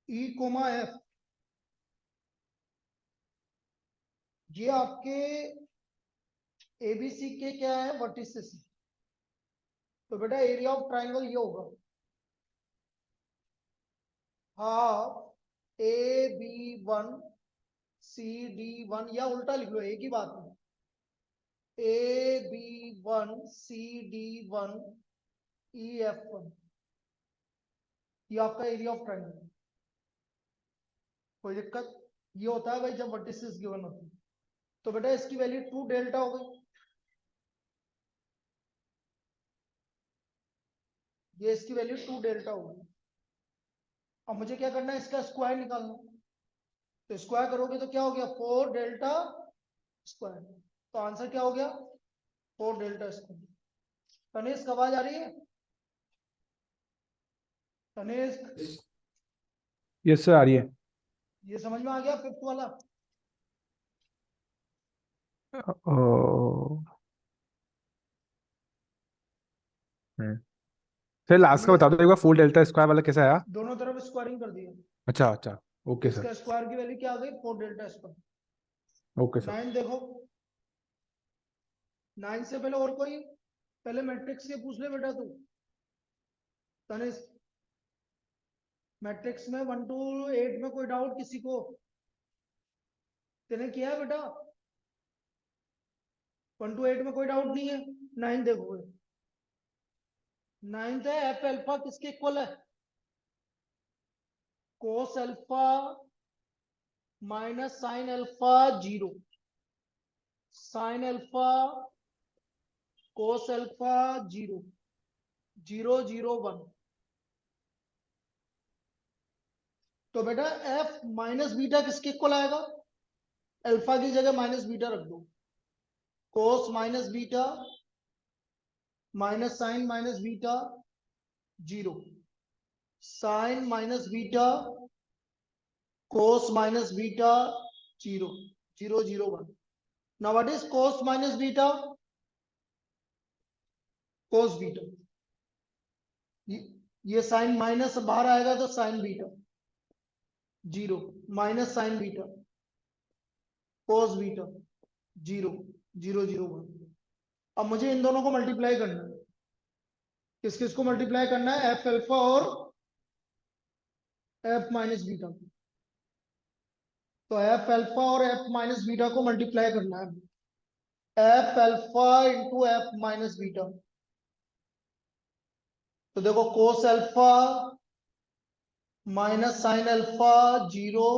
ई coma F, ये आपके ABC के क्या है, वर्टिसेस। तो बेटा एरिया ऑफ ट्राइंगल ये होगा half A B one C D one, या उल्टा लिख लो एक ही बात में, A B one C D one E F one, ये आपका एरिया ऑफ ट्राइंगल। कोई दिक्कत? ये होता है भाई जब वर्टिसेस गिवन होती है। तो बेटा इसकी वैल्यू 2 डेल्टा हो गई, ये इसकी वैल्यू 2 डेल्टा हो गई। अब मुझे क्या करना है, इसका स्क्वायर निकालना। तो स्क्वायर करोगे तो क्या हो गया, 4 डेल्टा स्क्वायर। तो आंसर क्या हो गया, 4 डेल्टा स्क्वायर। तनिष्क आवाज आ रही है? तनिष्क, यस सर, आ रही है। ये समझ में आ गया फिफ्थ वाला? ओ, फिर लास्ट का बता दो एक बार, फुल डेल्टा स्क्वायर वाला कैसा आया? दोनों तरफ स्क्वायरिंग कर दिया, अच्छा अच्छा, तो ओके सर। इसका स्क्वायर की वैल्यू क्या आ गई, 4 डेल्टा स्क्वायर। Okay sir. 9 देखो, 9 से पहले और कोई, पहले मैट्रिक्स के पूछ ले बेटा तू। तनिष्क, मैट्रिक्स में 1 to 8 में कोई डाउट किसी को? तेने किया है बेटा? 1 to 8 में कोई डाउट नहीं है। 9 देखो, 9 है एफ अल्फा किसके इक्वल है, cos alpha minus sine alpha zero, sine alpha cos alpha zero, 0 0 1। तो बेटा एफ माइनस बीटा किसके इक्वल आएगा, अल्फा की जगह माइनस बीटा रख दो, cos minus beta minus sine minus beta zero, sine minus beta cos minus beta zero, 0 0 1। Now what is cos minus beta, cos beta, ये sine minus बाहर आएगा तो sine beta zero, minus sign beta cos beta zero, 0 0 1। अब मुझे इन दोनों को multiply करना है। किस किस को मल्टीप्लाई करना है, एफ अल्फा और एफ माइनस बीटा। तो एफ अल्फा और एफ माइनस बीटा को मल्टीप्लाई करना है, F alpha into F minus beta. तो देखो कोस alpha minus sine alpha zero,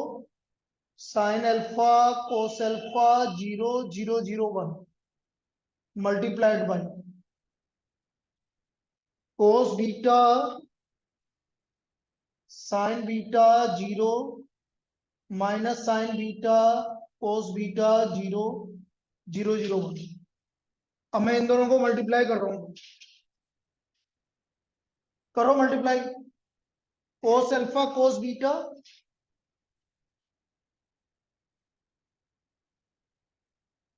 sine alpha cos alpha zero, 0 0 1 multiplied by cos beta sine beta zero, minus sign beta cos beta zero, 0 0 1। अब मैं इन दोनों को multiply कर रहा हूं, करो multiply, cos alpha cos beta,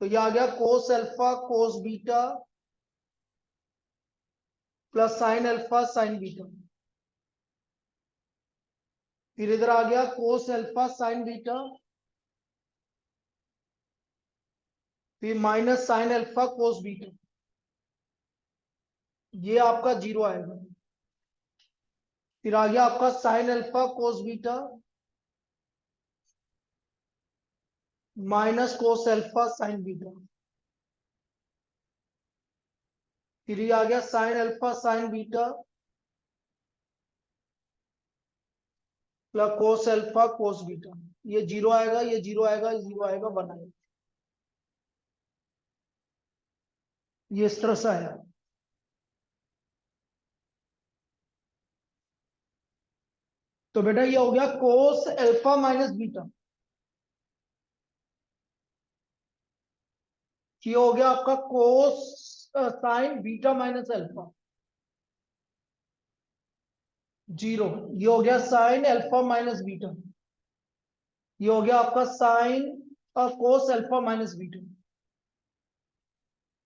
तो ये आ गया cos alpha cos beta plus sine alpha sign beta. फिर इधर आ गया कोस अल्फा साइन बीटा, फिर माइनस साइन अल्फा कोस बीटा, ये आपका जीरो आएगा। फिर आ गया आपका sign alpha cos beta minus cos alpha sign beta, फिर ये आ गया sine alpha sign beta plus cos alpha cos beta, ये जीरो आएगा, ये जीरो आएगा, ये जीरो आएगा, 1 आएगा। ये इस तरह से आया। तो बेटा ये हो गया कोस अल्फा माइनस बीटा, ये हो गया आपका कोस sign beta minus alpha zero, ये हो गया साइन अल्फा माइनस बीटा, ये हो गया आपका sine cos alpha minus beta,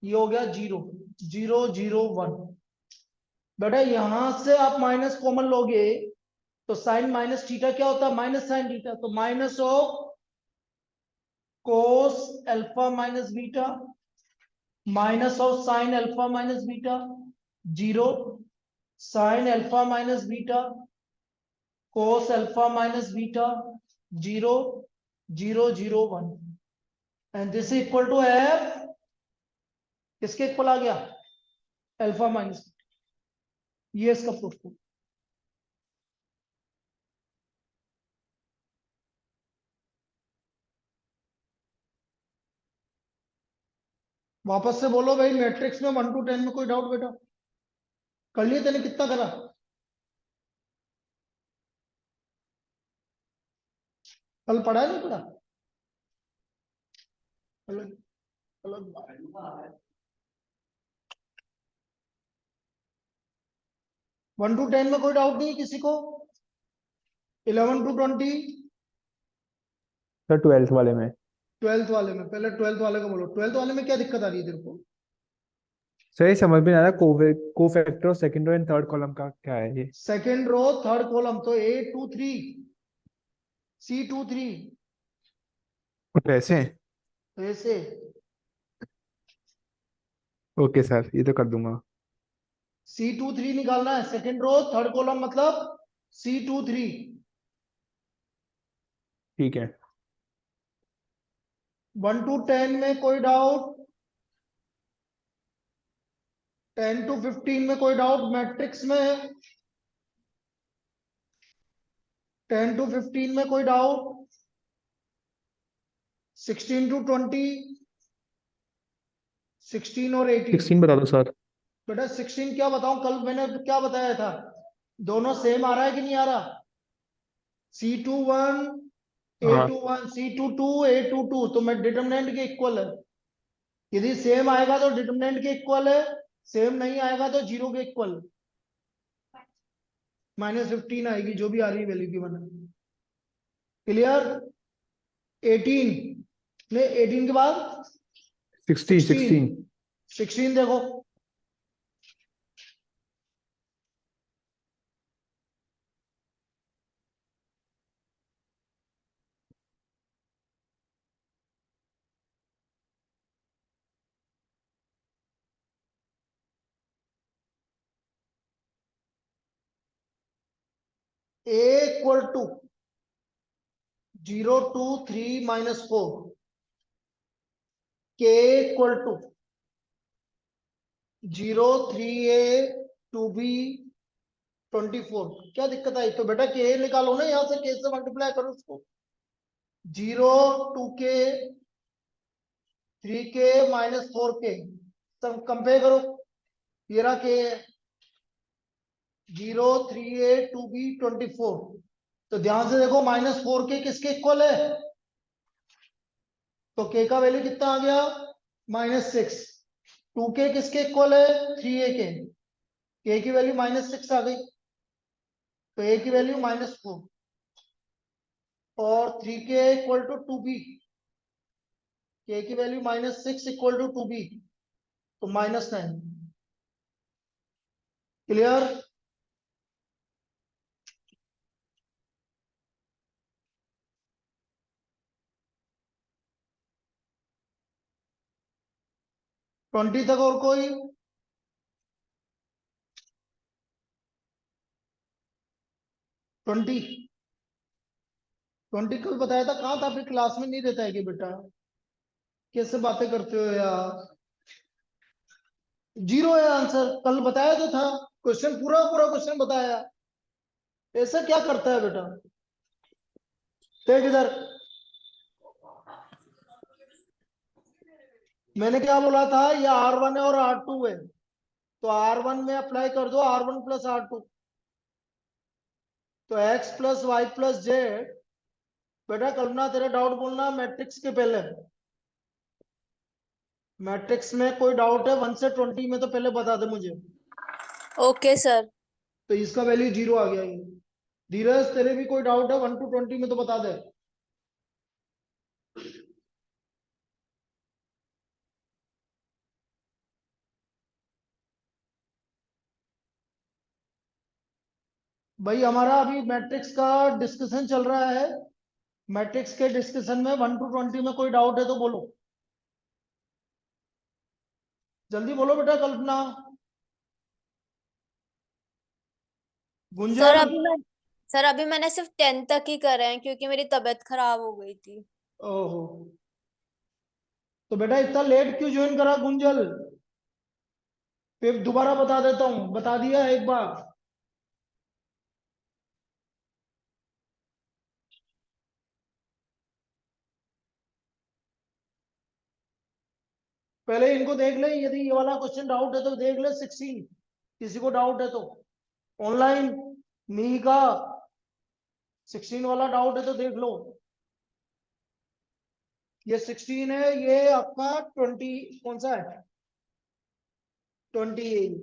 ये हो गया जीरो, 0 0 1। बेटा यहां से आप माइनस कॉमन लोगे तो साइन माइनस थीटा क्या होता है? Minus sine theta. तो minus of cos alpha minus beta minus of sine alpha minus beta, zero. Sine alpha minus beta cos alpha minus beta, zero, zero, zero, one. And this equal to f किसके इक्वल आ गया? Alpha minus. ये इसका proof है। वापस से बोलो भाई, मैट्रिक्स में 1 to 10 में कोई डाउट बेटा? कर लिया तेने? कितना करा? कल पढ़ा है नहीं पढ़ा? अलग अलग। 1 to 10 में कोई डाउट नहीं है किसी को? 11 to 20? सर 12th वाले में। 12th वाले में? पहले 12th वाले को बोलो। 12th वाले में क्या दिक्कत आ रही है तेरे को? सर ये समझ में नहीं आ रहा कोफैक्टर और second row and third column का क्या है ये। सेकेंड रो थर्ड कॉलम तो A23 C23 तो ऐसे। ऐसे। ओके सर, ये तो कर दूंगा। C23 निकालना है। सेकेंड रो थर्ड कॉलम मतलब C23। ठीक है। 1 to 10 में कोई डाउट? 10 to 15 में कोई डाउट? मैट्रिक्स में 10 to 15 में कोई डाउट? 16 to 20? 16 और 18? 16 बता दो सर। बेटा 16 क्या बताऊं? कल मैंने क्या बताया था? दोनों सेम आ रहा है कि नहीं आ रहा? C21 हाँ। A21 C22 A22 तो मैं डिटरमिनेंट के इक्वल है। यदि सेम आएगा तो डिटरमिनेंट के इक्वल है, सेम नहीं आएगा तो जीरो के इक्वल। -15 आएगी जो भी आ रही है वैल्यू की बना। क्लियर? 18 नहीं, 18 के बाद 16 16। 16। 16 देखो, A equal to 0 2 3 -4, K equal to 0 3A 2B 24। क्या दिक्कत आई? तो बेटा K निकालो ना, यहां से K से मल्टीप्लाई करो उसको। 0 2K 3K -4K सब कंपेयर करो। ये रहा K है 0 3A 2B 24। तो ध्यान से देखो -4K किसके इक्वल है? तो K का वैल्यू कितना आ गया? -6। 2K किसके इक्वल है? 3A के। K की वैल्यू -6 आ गई, तो A की वैल्यू -4 और 3K equal to 2B। K की वैल्यू -6 इक्वल टू 2B तो -9। क्लियर? ट्वेंटी तक और कोई? ट्वेंटी ट्वेंटी कल बताया था, कहाँ था? फिर क्लास में नहीं रहता है कि बेटा? कैसे बातें करते हो यार? जीरो है आंसर, कल बताया तो था। क्वेश्चन पूरा पूरा क्वेश्चन बताया। ऐसा क्या करता है बेटा? देख इधर, मैंने क्या बोला था? ये R1 है और R2 है, तो R1 में अप्लाई कर दो R1 + R2। तो x + y + z। बेटा कल्पना तेरा डाउट बोलना मैट्रिक्स के पहले। मैट्रिक्स में कोई डाउट है 1 से 20 में तो पहले बता दे मुझे। Okay sir. तो इसका वैल्यू 0 आ गया ये। धीरज तेरे भी कोई डाउट है 1 to 20 में तो बता दे। भाई हमारा अभी मैट्रिक्स का डिस्कशन चल रहा है। मैट्रिक्स के डिस्कशन में 1 to 20 में कोई डाउट है तो बोलो, जल्दी बोलो बेटा। कल्पना, सर गुंजन। अभी मैं सर अभी मैंने सिर्फ 10 तक ही करे हैं क्योंकि मेरी तबीयत खराब हो गई थी। ओहो, तो बेटा इतना लेट क्यों ज्वाइन करा गुंजल? फिर दोबारा बता देता हूँ, बता दिया एक बार। पहले इनको देख ले, यदि ये वाला क्वेश्चन डाउट है तो देख ले 16। किसी को डाउट है तो ऑनलाइन मी का 16 वाला डाउट है तो देख लो। ये 16 है, ये आपका 20 कौन सा है? 28।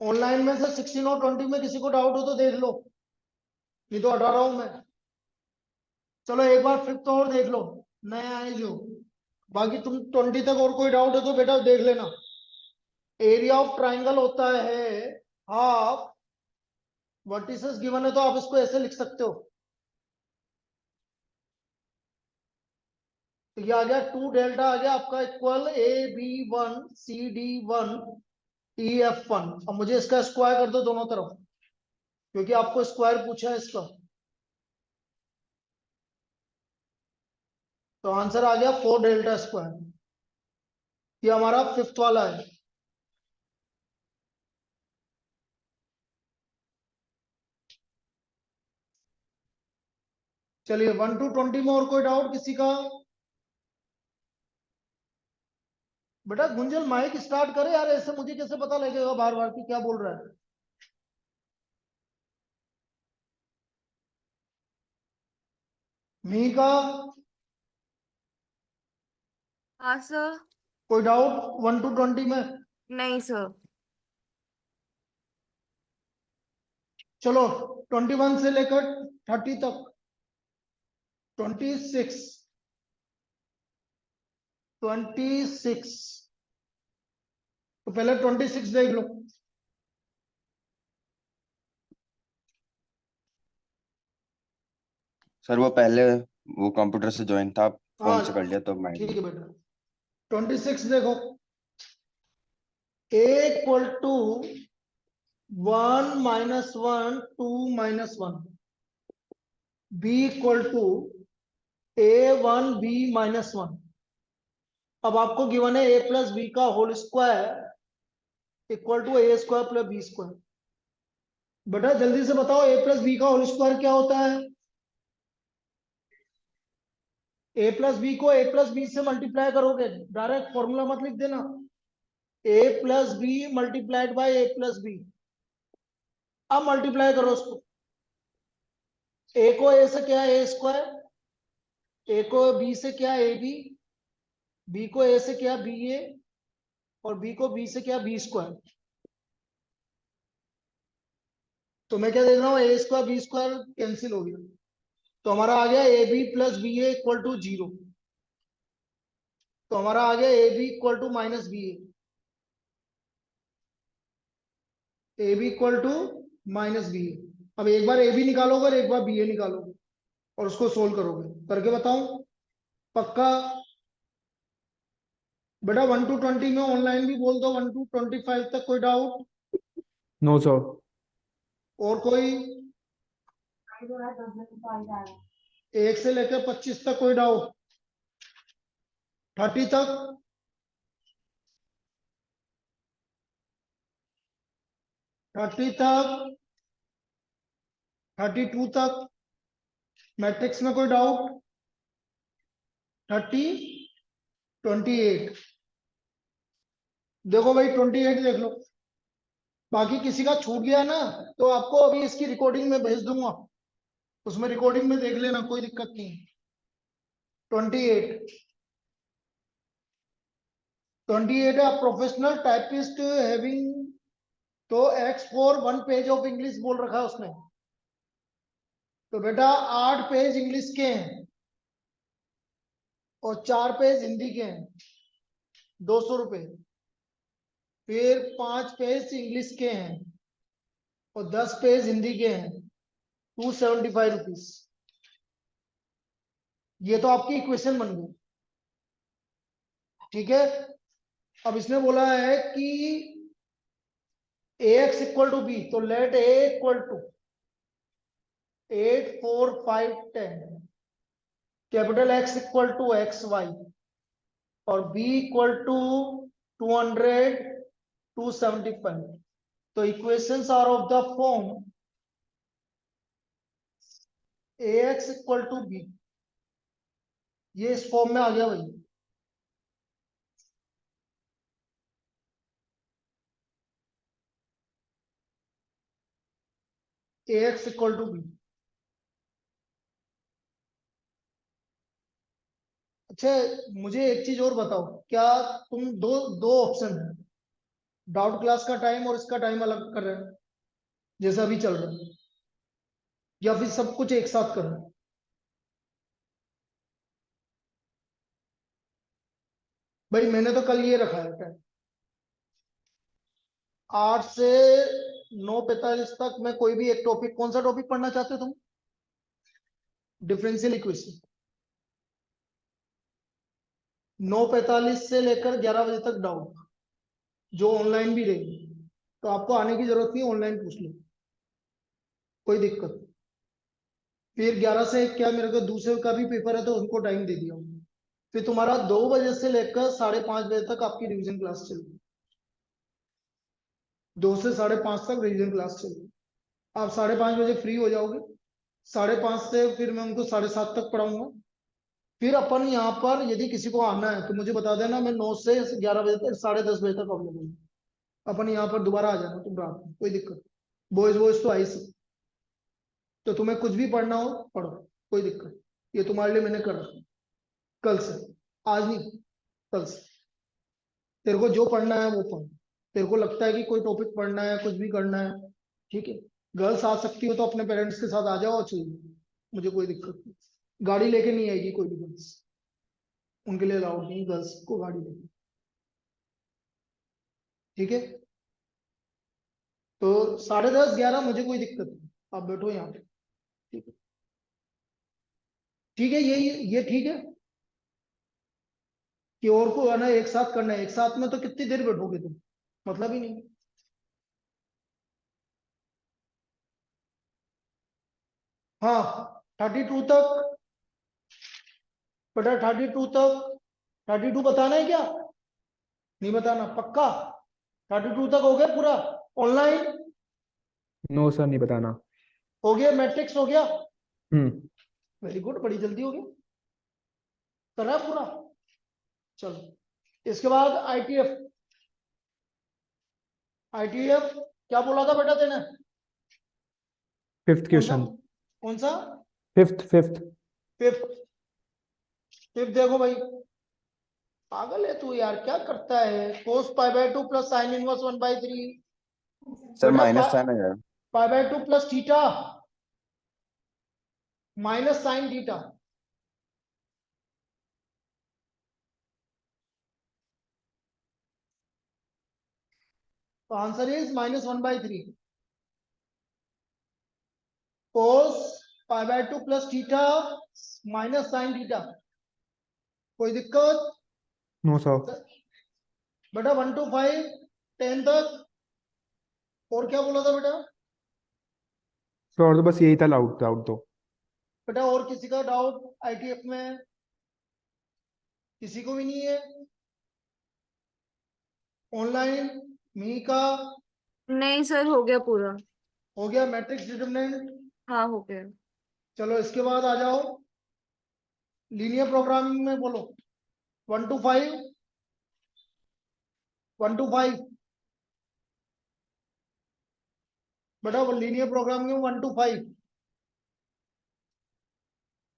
ऑनलाइन में से 16 और 20 में किसी को डाउट हो तो देख लो, नहीं तो हटा रहा हूं मैं। चलो एक बार फिफ्थ और देख लो, नए आए जो। बाकी तुम 20 तक और कोई डाउट है तो बेटा देख लेना। एरिया ऑफ ट्राइंगल होता है हाफ, वर्टिसेस गिवन है तो आप इसको ऐसे लिख सकते हो। तो ये आ गया 2 डेल्टा आ गया आपका इक्वल AB1 CD1 EF1। अब मुझे इसका स्क्वायर कर दो दोनों तरफ, क्योंकि आपको स्क्वायर पूछा है इसका। तो आंसर आ गया 4 डेल्टा स्क्वायर। ये हमारा फिफ्थ वाला है। चलिए 1 to 20 में और कोई डाउट किसी का? बेटा गुंजल माइक स्टार्ट करे यार, ऐसे मुझे कैसे पता लगेगा बार बार कि क्या बोल रहा है? मी का हाँ सर। कोई डाउट 1 to 20 में? नहीं सर। चलो 21 से लेकर 30 तक। 26, 26। तो पहले 26 देख लो। सर वो पहले वो कंप्यूटर से ज्वाइन था, फोन से कर हाँ लिया तो मैं। ठीक है बेटा, 26 देखो। A equal to 1 minus 1 2 minus 1, B equal to A1 B minus 1। अब आपको गिवन है A प्लस बी का whole square equal to A square plus B square. बेटा जल्दी से बताओ A प्लस बी का होल स्क्वायर क्या होता है? A प्लस बी को A प्लस बी से मल्टीप्लाई करोगे, डायरेक्ट फॉर्मूला मत लिख देना। A plus B multiplied by A plus B. अब मल्टीप्लाई करो उसको। A को A से क्या है A स्क्वायर, A को B से क्या है AB, B को A से क्या BA, और B को B से क्या B स्क्वायर। तो मैं क्या देख रहा हूँ, A square B square cancel हो गया, तो हमारा आ गया AB plus BA equal to 0। तो हमारा आ गया AB equal to minus BA, AB equal to minus BA। अब एक बार AB निकालोगे और एक बार BA निकालोगे और उसको सोल्व करोगे, करके बताऊं पक्का? बेटा 1 to 20 में ऑनलाइन भी बोल दो, 1 to 25 तक कोई डाउट? No sir. और कोई 1 से लेकर 25 तक कोई डाउट? 30 तक? 30 तक? 32 तक? मैट्रिक्स में कोई डाउट? 30, 28। देखो भाई 28 देख लो। बाकी किसी का छूट गया ना तो आपको अभी इसकी रिकॉर्डिंग में भेज दूंगा, उसमें रिकॉर्डिंग में देख लेना, कोई दिक्कत नहीं। 28, 28 है प्रोफेशनल टाइपिस्ट हैविंग। तो x for 1 page of English बोल रखा है उसने। तो बेटा 8 पेज इंग्लिश के हैं और 4 पेज हिंदी के हैं, 200 रुपए। फिर 5 पेज इंग्लिश के हैं और 10 पेज हिंदी के हैं, 275 रुपीज। ये तो आपकी इक्वेशन बन गई, ठीक है। अब इसने बोला है कि ax इक्वल टू बी, तो let a equal to 8 4 5 10, capital X equal to X Y और b इक्वल टू 200 275। तो equations are of the form ax equal to B, ये इस फॉर्म में आ गया भाई। ax equal to B. अच्छा, मुझे एक चीज और बताओ, क्या तुम दो दो ऑप्शन है, डाउट क्लास का टाइम और इसका टाइम अलग कर रहे हैं जैसा अभी चल रहा है, या फिर सब कुछ एक साथ कर रहे हैं? भाई मैंने तो कल ये रखा है टाइम 8 से 9:45 तक। मैं कोई भी एक टॉपिक, कौन सा टॉपिक पढ़ना चाहते हो तुम? Differential equation. 9:45 से लेकर 11 बजे तक डाउट, जो ऑनलाइन भी रहेगी, तो आपको आने की जरूरत नहीं, ऑनलाइन पूछ लो, कोई दिक्कत नहीं। फिर 11 से क्या, मेरे को दूसरे का भी पेपर है तो उनको टाइम दे दिया हूँ। फिर तुम्हारा 2 बजे से लेकर 5:30 बजे तक आपकी रिवीजन क्लास चलेगी, 2 से 5:30 तक रिवीजन क्लास चलेगी। आप 5:30 बजे फ्री हो जाओगे, 5:30 से फिर मैं उनको 7:30 तक पढ़ाऊंगा। फिर अपन यहाँ पर यदि किसी को आना है तो मुझे बता देना, मैं 9 से 11 बजे तक, 10:30 बजे तक अवेलेबल हूँ। अपन यहाँ पर दोबारा आ जाना तुम रात में, कोई दिक्कत। बॉयज वॉयज तो आई सकते, तो तुम्हें कुछ भी पढ़ना हो पढ़ो, कोई दिक्कत नहीं। ये तुम्हारे लिए मैंने कर रखा है कल से, आज नहीं, कल से। तेरे को जो पढ़ना है वो पढ़, तेरे को लगता है कि कोई टॉपिक पढ़ना है, कुछ भी करना है, ठीक है। गर्ल्स आ सकती हो तो अपने पेरेंट्स के साथ आ जाओ और चलिए, मुझे कोई दिक्कत नहीं। गाड़ी लेके नहीं आएगी कोई भी गर्ल्स, उनके लिए अलाउड नहीं गर्ल्स को गाड़ी लेके, ठीक है। तो 10:30 11 मुझे कोई दिक्कत नहीं, आप बैठो यहाँ पे, ठीक है। ठीक है, ये ठीक है कि और को आना एक साथ करना है, एक साथ में तो कितनी देर बैठोगे तुम, मतलब ही नहीं। हाँ 32 तक, बेटा 32 तक, 32 बताना है क्या? नहीं बताना पक्का? 32 तक हो गया पूरा ऑनलाइन? नो सर, नहीं बताना। हो गया, मैट्रिक्स हो गया, हम्म। वेरी गुड, बड़ी जल्दी हो गया, करा पूरा। चलो इसके बाद आईटीएफ। आईटीएफ क्या बोला था बेटा तेने? फिफ्थ कौन सा? क्वेश्चन। कौन सा? Fifth fifth. फिफ्थ। फिफ्थ देखो भाई, पागल है तू यार, क्या करता है? cos π/2 plus sine inverse 1/3। Sir बेटा माइनस साइन है यार। π/2 plus theta minus sine theta. तो answer is -1/3 cos π/2 plus theta minus sine theta. कोई दिक्कत? No sir. बेटा 1 to 5 10 तक। और क्या बोला था बेटा? सर और तो बस यही था डाउट डाउट तो। बेटा और किसी का डाउट आईटीएफ में? किसी को भी नहीं है? ऑनलाइन मी का नहीं सर, हो गया पूरा। हो गया, मैट्रिक्स डिटरमिनेंट। हाँ, हो गया। चलो इसके बाद आ जाओ लीनियर प्रोग्रामिंग में, बोलो 1 to 5। 1 to 5 बेटा, वो लीनियर प्रोग्रामिंग में 1 to 5।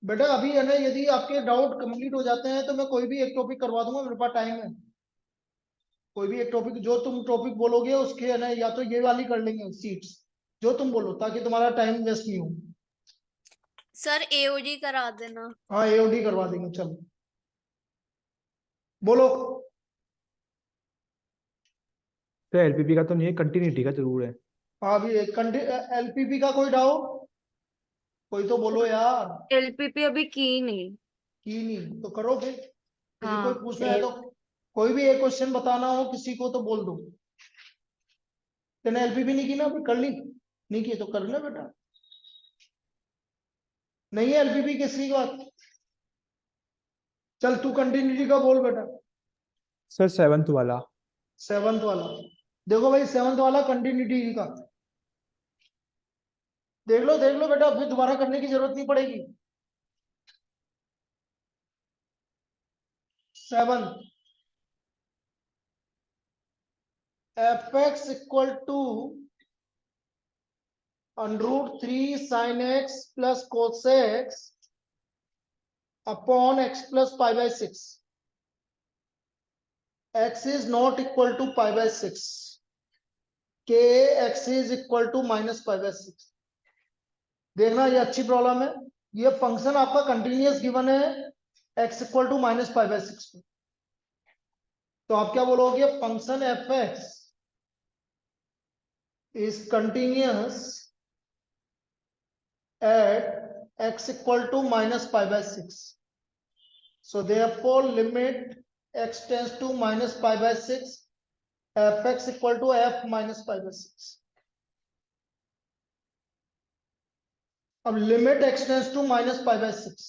बेटा अभी है ना, यदि आपके डाउट कंप्लीट हो जाते हैं तो मैं कोई भी एक टॉपिक करवा दूंगा, मेरे पास टाइम है। कोई भी एक टॉपिक, जो तुम टॉपिक बोलोगे उसके है ना, या तो ये वाली कर लेंगे सीट्स, जो तुम बोलो, ताकि तुम्हारा टाइम वेस्ट नहीं हो। सर एओडी करा देना। हाँ एओडी करवा देंगे, चलो बोलो। तो एलपीपी का तो नहीं है, कंटिन्यूटी का जरूर है। हाँ भी एलपीपी का कोई डाउट? कोई तो बोलो यार। एलपीपी अभी की नहीं। की नहीं तो करो फिर, यदि कोई हाँ पूछना है तो कोई भी एक क्वेश्चन बताना हो किसी को तो बोल दो। तेने एलपीपी नहीं की ना अभी, कर ली? नहीं की तो कर ले बेटा। नहीं है एलपीपी किसी की बात? चल तू कंटिन्यूटी का बोल बेटा। सर सेवंथ वाला। सेवंथ वाला। देखो भाई सेवंथ वाला कंटिन्यूटी का देख लो बेटा, फिर दोबारा करने की जरूरत नहीं पड़ेगी। Seven, F X equal to √3 sin x plus cos x upon x plus pi by 6. X is not equal to pi by 6. K x is equal to minus pi by 6. देखना ये अच्छी प्रॉब्लम है। ये function आपका continuous given है x equal to minus pi by 6 पे। तो आप क्या बोलोगे? Function F X is continuous at x equal to minus pi by 6. So therefore limit x tends to minus pi by 6, fx equal to f minus pi by 6. अब limit x tends to minus pi by 6,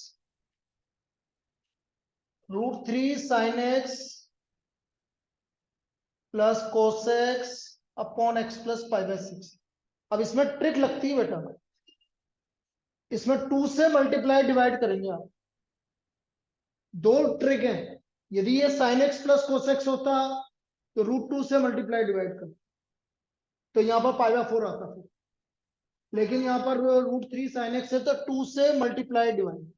√3 sin x plus cos x upon x plus pi by 6। अब इसमें trick लगती है बेटा, इसमें 2 से multiply divide करेंगे आप। दो ट्रिक है। यदि ये sin x plus cos x होता तो √2 से मल्टीप्लाई डिवाइड कर, तो यहाँ पर पाई बाय 4 आता फिर। लेकिन यहाँ पर √3 sin x है तो 2 से मल्टीप्लाई डिवाइड,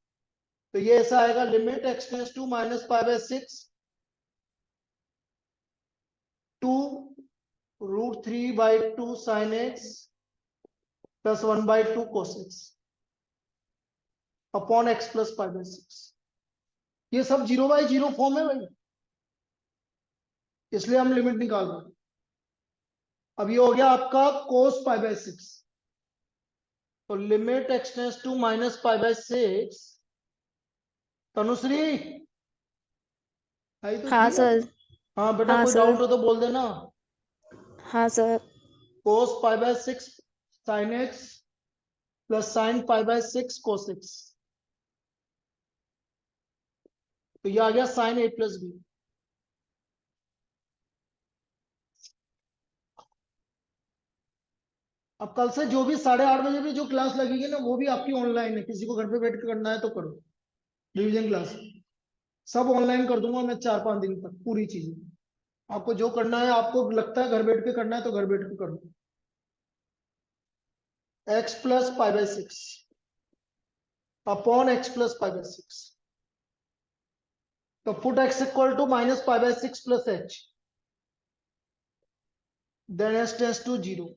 तो ये ऐसा आएगा limit x tends to minus pi by 6 to √3/2 sin x plus 1/2 cos x upon x plus pi by 6। ये सब 0/0 फॉर्म है भाई, इसलिए हम लिमिट निकाल रहे हैं। अब ये हो गया आपका cos पाई बाय 6, तो limit x tends to minus pi by 6। Tanushree आई तो हाँ थी सर। हाँ बेटा, हाँ कोई सर। डाउट हो तो बोल देना। हाँ sir. cos pi by 6 sin x plus sin pi by 6 cos x, तो ये आ गया sin a प्लस बी। अब कल से जो भी 8:30 बजे भी जो क्लास लगेगी ना, वो भी आपकी ऑनलाइन है। किसी को घर पे बैठ के करना है तो करो, रिवीजन क्लास सब ऑनलाइन कर दूंगा मैं 4-5 दिन तक पूरी चीजें। आपको जो करना है, आपको लगता है घर बैठ के करना है तो घर बैठ के करो। x plus pi by 6 upon x plus pi by 6, तो put x equal to minus pi by 6 plus h, then s tends to 0।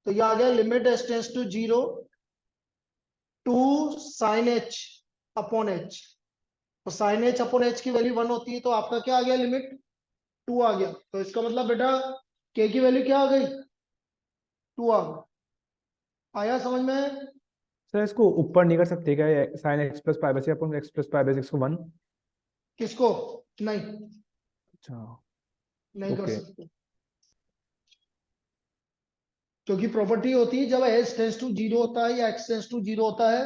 तो ये आ गया limit s tends to 0 to sine h upon h। तो sine h upon h की value 1 होती है, तो आपका क्या आ गया? लिमिट 2 आ गया। तो इसका मतलब बेटा k की वैल्यू क्या आ गई? 2 आ गई। आया समझ में? सर इसको ऊपर नहीं कर सकते क्या, sine x plus pi by 6 upon x plus pi by 6 को 1? किसको? नहीं, अच्छा। नहीं कर ओके। सकते, क्योंकि प्रॉपर्टी होती है जब h टेंस टू 0 होता है या x टेंस टू 0 होता है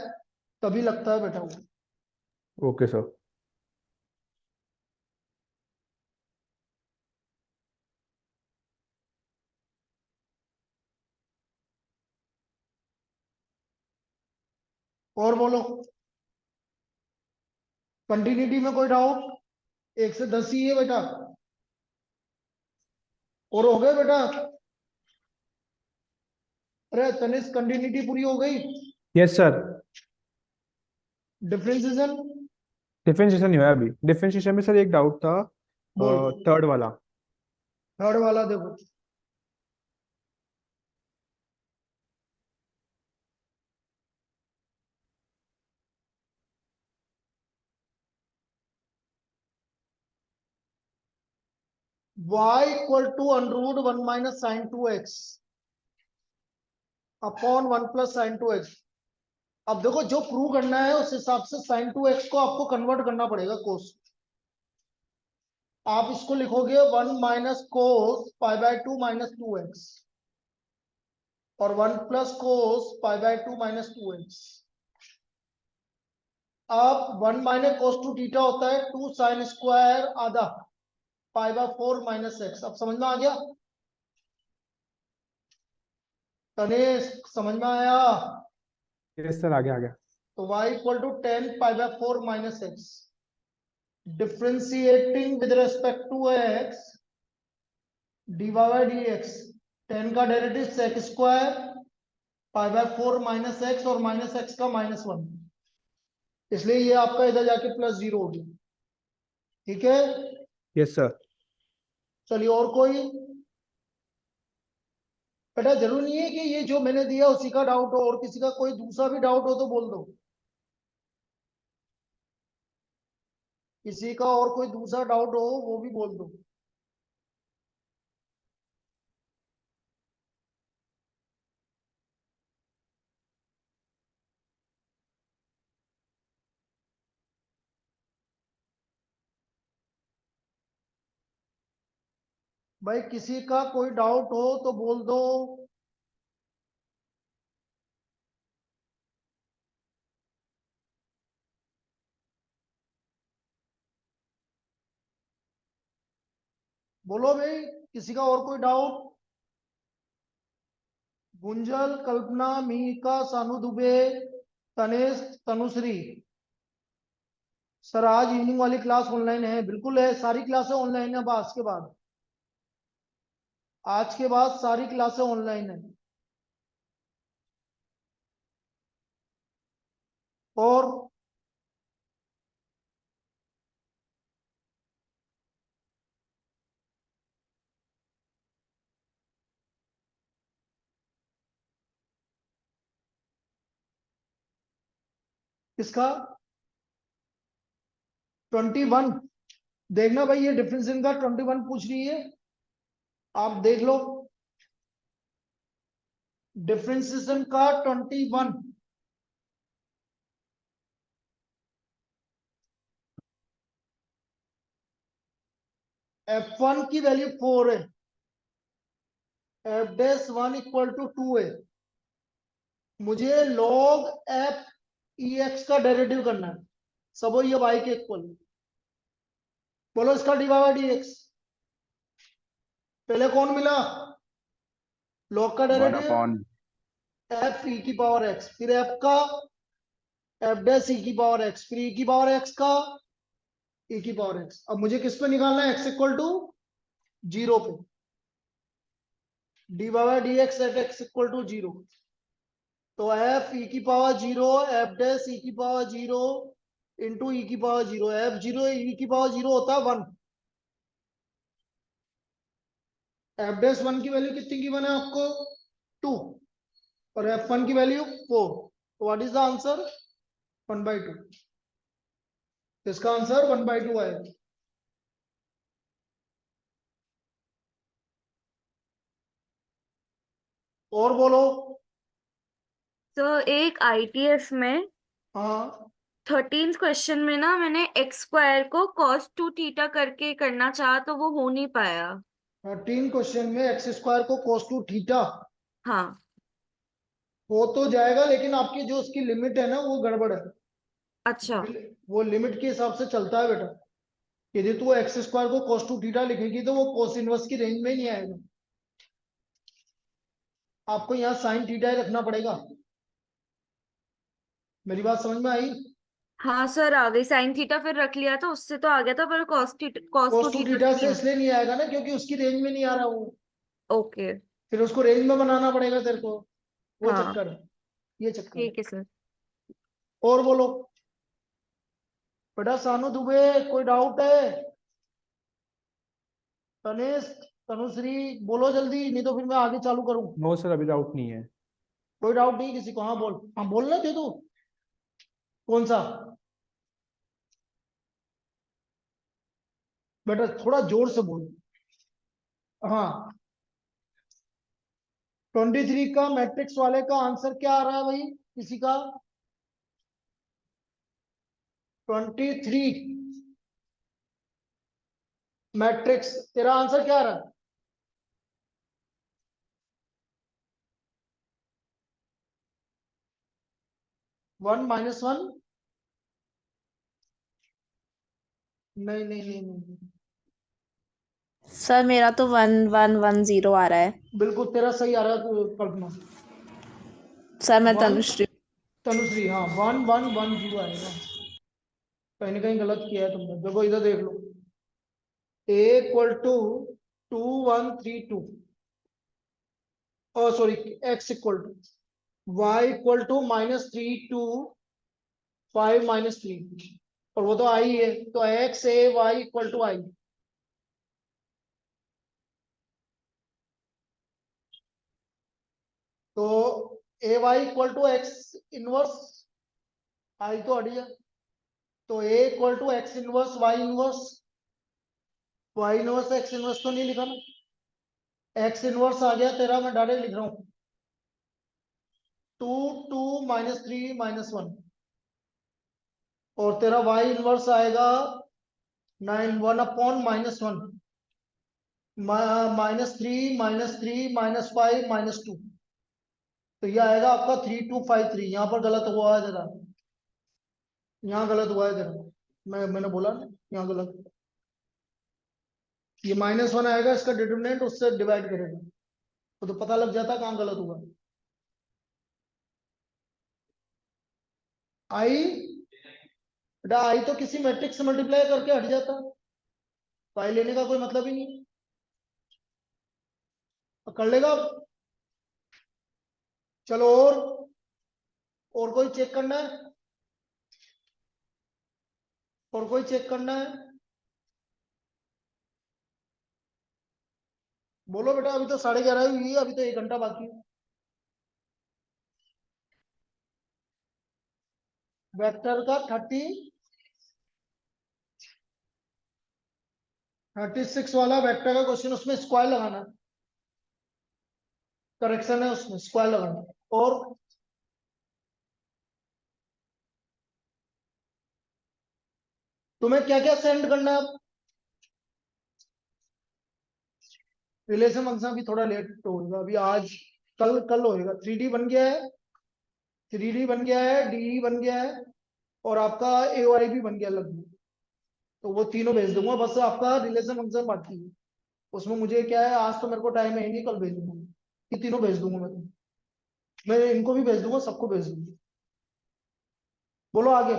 तभी लगता है बेटा वो। Okay sir. और बोलो, कंटिन्यूटी में कोई डाउट? 1 से 10 ही है बेटा, और हो गए बेटा? अरे तनिष्क कंटिन्यूटी पूरी हो गई? Yes sir. डिफरेंशिएशन डिफरेंशिएशन नहीं हुआ अभी। डिफरेंशिएशन में सर एक डाउट था, बोल। थर्ड वाला। थर्ड वाला देखो, y equal to under root 1 minus sine 2x upon 1 plus sine 2x। अब देखो जो प्रूव करना है उस हिसाब से साइन 2x को आपको कन्वर्ट करना पड़ेगा कोस। आप इसको लिखोगे 1 minus cos pi by 2 minus 2x और 1 plus cos pi by 2 minus 2x। अब 1 माइनस कोस टू थीटा होता है 2 साइन स्क्वायर आधा पाई बाय 4 माइनस x। अब समझ में आ गया? तनेश समझ में आया? यस सर, आगे आ गया। तो y equal to 10 pi by 4 minus x differentiating with respect to x dy by dx 10 का derivative sec square pi by 4 minus x और माइनस x का माइनस 1, इसलिए ये आपका इधर जाके प्लस 0 हो गया। ठीक है, यस सर। चलिए और कोई? बेटा जरूरी नहीं है कि ये जो मैंने दिया उसी का डाउट हो, और किसी का कोई दूसरा भी डाउट हो तो बोल दो। किसी का और कोई दूसरा डाउट हो वो भी बोल दो। भाई किसी का कोई डाउट हो तो बोल दो। बोलो भाई, किसी का और कोई डाउट? गुंजल, कल्पना, मीका, सानू दुबे, तनेश, तनुश्री। सर आज इवनिंग वाली क्लास ऑनलाइन है? बिल्कुल है, सारी क्लासें ऑनलाइन है। आज के बाद, आज के बाद सारी क्लासें ऑनलाइन है। और किसका? 21 देखना भाई, ये डिफरेंशिएशन का 21 पूछ रही है, आप देख लो। डिफरेंशिएशन का 21 f1 की वैल्यू 4 है, f डैश 1 इक्वल टू 2 है। मुझे log f ex का डेरिवेटिव करना है, सब हो ये y के इक्वल। बोलो इसका dy बाय dx। पहले कौन मिला? log का 1 डेरिवेटिव upon f e की पावर x, फिर f का f डैश e की पावर x, फिर e की पावर x का e की पावर x। अब मुझे किस पे निकालना है? x इक्वल टू 0 पे, dy by dx at x equal to 0। तो f e की पावर 0 f डैश e की पावर 0 इंटू e की पावर 0, f 0 e की पावर 0 होता है 1। f डैश 1 की वैल्यू कितनी गिवन है आपको? 2, और f1 की वैल्यू 4। तो व्हाट इज द आंसर? 1/2। इसका आंसर 1/2 आएगा। और बोलो। तो एक ITS में हाँ 13th क्वेश्चन में ना मैंने x स्क्वायर को cos 2 थीटा करके करना चाहा तो वो हो नहीं पाया। 13 क्वेश्चन में एक्स स्क्वायर को cos 2 थीटा हाँ। हो तो जाएगा, लेकिन आपकी जो उसकी लिमिट है ना वो गड़बड़ है। अच्छा। वो लिमिट के हिसाब से चलता है बेटा। यदि तू एक्स स्क्वायर को cos 2 थीटा लिखेगी तो वो cos इनवर्स की रेंज में ही नहीं आएगा। आपको यहाँ साइन थीटा ही रखना पड़ेगा। मेरी बात समझ में आई? हाँ सर, आ गई साइन थीटा, फिर रख लिया था, उससे तो आ गया था, पर cos cos 2 2 थीटा थीटा से नहीं से आ। इसलिए नहीं आएगा ना क्योंकि उसकी रेंज में नहीं आ रहा वो, ओके। फिर उसको रेंज में बनाना पड़ेगा तेरे को। वो हाँ चक्कर है, ये चक्कर है। ठीक है सर। और बोलो बेटा। सानू दुबे कोई डाउट है? तनेश, तनुश्री, बोलो जल्दी, नहीं तो फिर मैं आगे चालू करूं। नो सर, अभी डाउट नहीं है। कोई डाउट नहीं किसी को? हाँ बोल, हाँ बोलना थे तू। कौन सा? बेटा थोड़ा जोर से बोल। हाँ 23 का मैट्रिक्स वाले का आंसर क्या आ रहा है भाई किसी का 23 मैट्रिक्स तेरा आंसर क्या आ रहा है 1 -1 नहीं नहीं नहीं नहीं सर मेरा तो 1110 आ रहा है। बिल्कुल तेरा सही आ रहा है कल्पना सर मैं One- तनुश्री। तनुश्री हाँ 1110 आएगा कहीं ना कहीं गलत किया है तुमने देखो इधर देख लो a इक्वल टू 2132 और sorry x equal to y equal to -3 और वो तो आई है तो x a y equal to I तो a y equal to x inverse I तो हट गया तो a equal to x inverse y inverse x inverse तो नहीं लिखा ना एक्स इनवर्स आ गया तेरा मैं डायरेक्ट लिख रहा हूं 2 2 -3 -1 और तेरा वाई इनवर्स आएगा 9 1/-1 -3 -5 -2 तो ये आएगा आपका 3253 यहाँ पर गलत हुआ है जरा यहाँ गलत हुआ है जरा मैंने बोला ना यहाँ गलत ये -1 आएगा इसका डिटरमिनेंट उससे डिवाइड करेगा तो पता लग जाता कहाँ गलत हुआ आई बेटा आई तो किसी मैट्रिक्स से मल्टीप्लाई करके हट जाता तो आई लेने का कोई मतलब ही नहीं तो कर लेगा अब। चलो और कोई चेक करना है और कोई चेक करना है बोलो बेटा अभी तो 11:30 हुई है अभी तो 1 घंटा बाकी है वेक्टर का 36 वाला वेक्टर का क्वेश्चन उसमें स्क्वायर लगाना करेक्शन है उसमें स्क्वायर लगाना और तुम्हें क्या क्या सेंड करना है अब रिलेशन फंक्शन भी थोड़ा लेट होगा अभी आज कल कल होएगा 3D बन गया है 3D बन गया है DE बन गया है और आपका AOI भी बन गया लगभग तो वो तीनों भेज दूंगा बस आपका रिलेशन फंक्शन बाकी है उसमें मुझे क्या है आज तो मेरे को टाइम है ही नहीं कल भेज दूंगा ये तीनों भेज दूंगा मैं इनको भी भेज दूंगा सबको भेज दूंगा बोलो आगे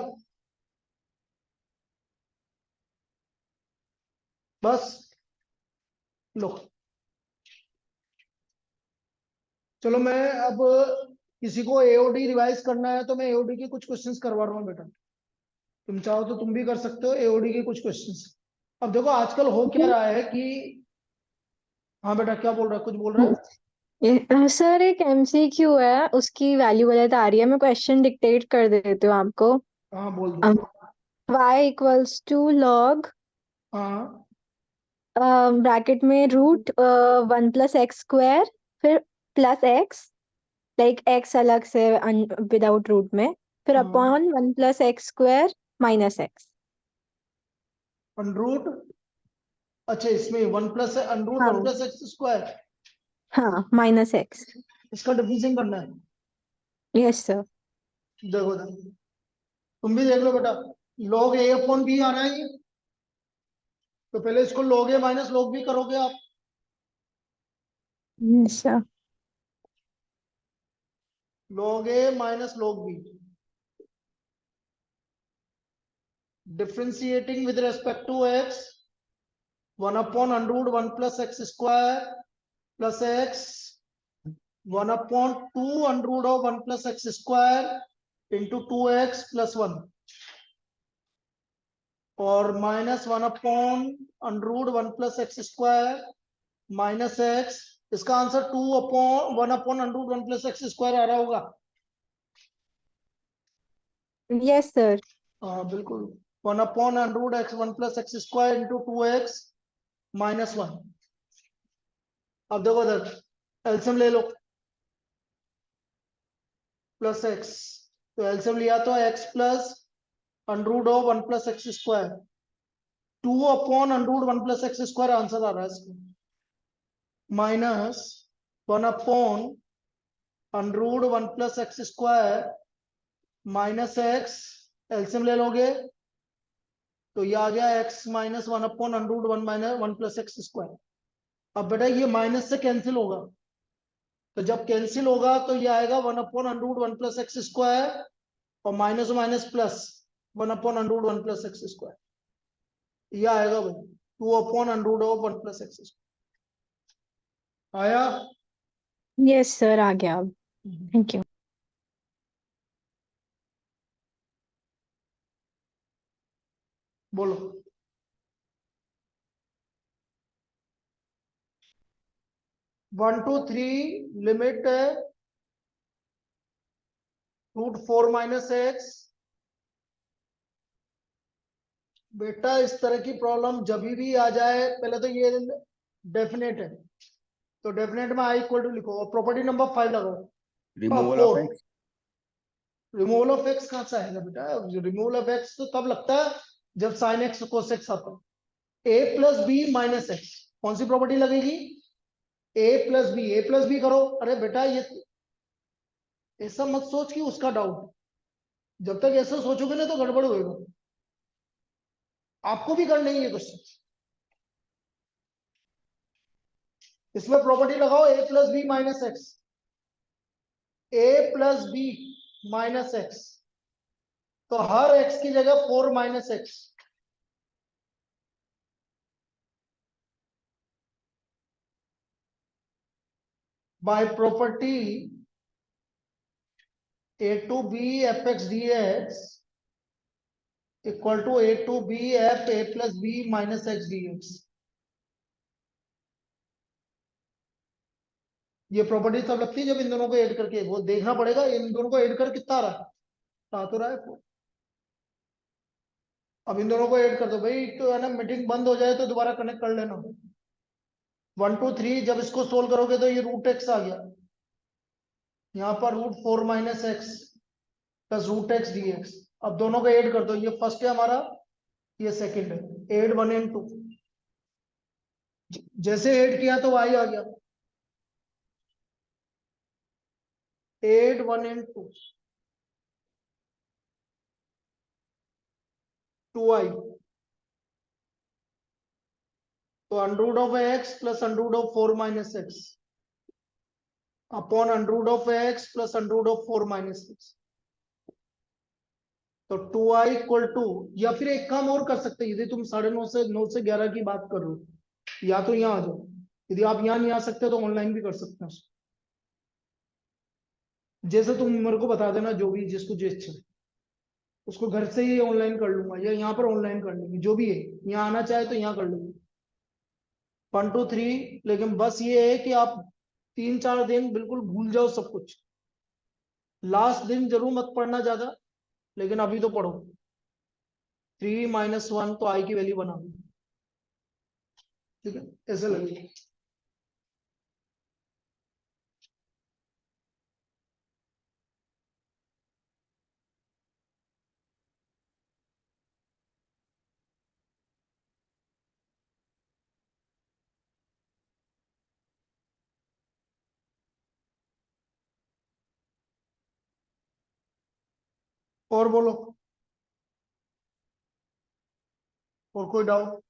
बस लो चलो मैं अब किसी को AOD रिवाइज करना है तो मैं AOD के कुछ क्वेश्चंस करवा रहा हूँ बेटा तुम चाहो तो तुम भी कर सकते हो AOD के कुछ क्वेश्चंस अब देखो आजकल हो क्या रहा है कि हाँ बेटा क्या बोल रहा है कुछ बोल रहा है सर एक MCQ है उसकी वैल्यू गलत आ रही है मैं क्वेश्चन डिक्टेट कर देती हूँ आपको हाँ बोल दो y इक्वल्स टू log हाँ ब्रैकेट में रूट 1 + x² फिर +x लाइक x अलग से विदाउट रूट में फिर हाँ अपॉन 1 + x² -x अनरूट अच्छा इसमें 1 + अनरूट हाँ 1 + x²। हाँ -x इसका डिफरेंशिएशन करना है यस सर देखो तुम भी देख लो बेटा log a/b आ रहा है ये तो पहले इसको log a - log b करोगे आप sir log a - log b differentiating with respect to x 1/√1 + x² plus x 1/2 √ 1 + x² into 2x plus 1 और -1/√1 + x² minus x इसका आंसर 1/√1 + x² आ रहा होगा यस सर हाँ बिल्कुल 1/√x 1 + x² into 2x - 1 अब देखो इधर एलसीएम ले लो, प्लस एक्स, तो एलसीएम लिया तो x plus under root of 1 plus x square, 2 upon under root 1 plus x square answer आ रहा है इसका, minus 1 upon under root 1 plus x square minus x, LCM ले लोगे तो ये आ गया x minus 1 upon under root 1 minus 1 plus x square. अब बेटा ये माइनस से कैंसिल होगा, तो जब कैंसिल होगा तो ये आएगा 1 upon under root 1 plus x square और minus minus plus 1 upon under root 1 plus x square, ये आएगा भाई 2 upon under root of 1 plus x square. आया? यस सर, आ गया अब। Thank you. बोलो। 1 2 3 लिमिट रूट 4 माइनस एक्स। बेटा इस तरह की प्रॉब्लम जब भी आ जाए, पहले तो ये डेफिनेट है, तो डेफिनेट में आई इक्वल टू लिखो और प्रॉपर्टी नंबर 5 लगाओ। Removal of 4 x. Removal of x कहाँ से आएगा बेटा? रिमूवल ऑफ एक्स तो तब लगता है जब साइन एक्स कोस एक्स आता है। ए प्लस बी माइनस एक्स, कौन सी प्रॉपर्टी लगेगी? ए प्लस बी करो। अरे बेटा ये ऐसा मत सोच कि उसका डाउट, जब तक ऐसा सोचोगे ना तो गड़बड़ होएगा। आपको भी करना ही है क्वेश्चन, इसमें प्रॉपर्टी लगाओ A plus B minus X, A plus B minus X, तो हर एक्स की जगह 4 minus X, by property A to B F X D X equal to A to B F A plus B minus X D X. ये property तब लगती है जब इन दोनों को ऐड करके, वो देखना पड़ेगा इन दोनों को ऐड कर कितना आ रहा है, आ तो रहा है 4। अब इन दोनों को ऐड कर दो भाई, तो है ना, मीटिंग बंद हो जाए तो दोबारा कनेक्ट कर लेना। 1 2 3 जब इसको सोल्व करोगे तो ये रूट एक्स आ गया, यहाँ पर root 4 minus X plus root X D X. अब दोनों को ऐड कर दो, ये फर्स्ट है हमारा, ये सेकंड है, ऐड 1 एंड 2, जैसे ऐड किया तो y आ गया, ऐड 1 एंड 2, 2y, तो under root of x plus under root of 4 minus x upon under root of x plus under root of 4 minus X, तो 2i इक्वल टू, या फिर एक काम और कर सकते हैं, यदि तुम 9:30 से 11 की बात कर रहे हो, या तो यहाँ आ जाओ, यदि आप यहाँ नहीं आ सकते तो ऑनलाइन भी कर सकते हैं, जैसे तुम मेरे को बता देना, जो भी जिसको जो इच्छा है उसको घर से ही ऑनलाइन कर लूंगा या यहाँ पर ऑनलाइन कर लेंगे, जो भी है, यहाँ आना चाहे तो यहाँ कर लेंगे 1 2 3। लेकिन बस ये है कि आप 3 4 दिन बिल्कुल भूल जाओ सब कुछ, लास्ट दिन जरूर मत पढ़ना ज्यादा, लेकिन अभी तो पढ़ो। 3 माइनस 1 तो आई की वैल्यू बना दो, ठीक है, ऐसे लगेगा। और बोलो, और कोई डाउट?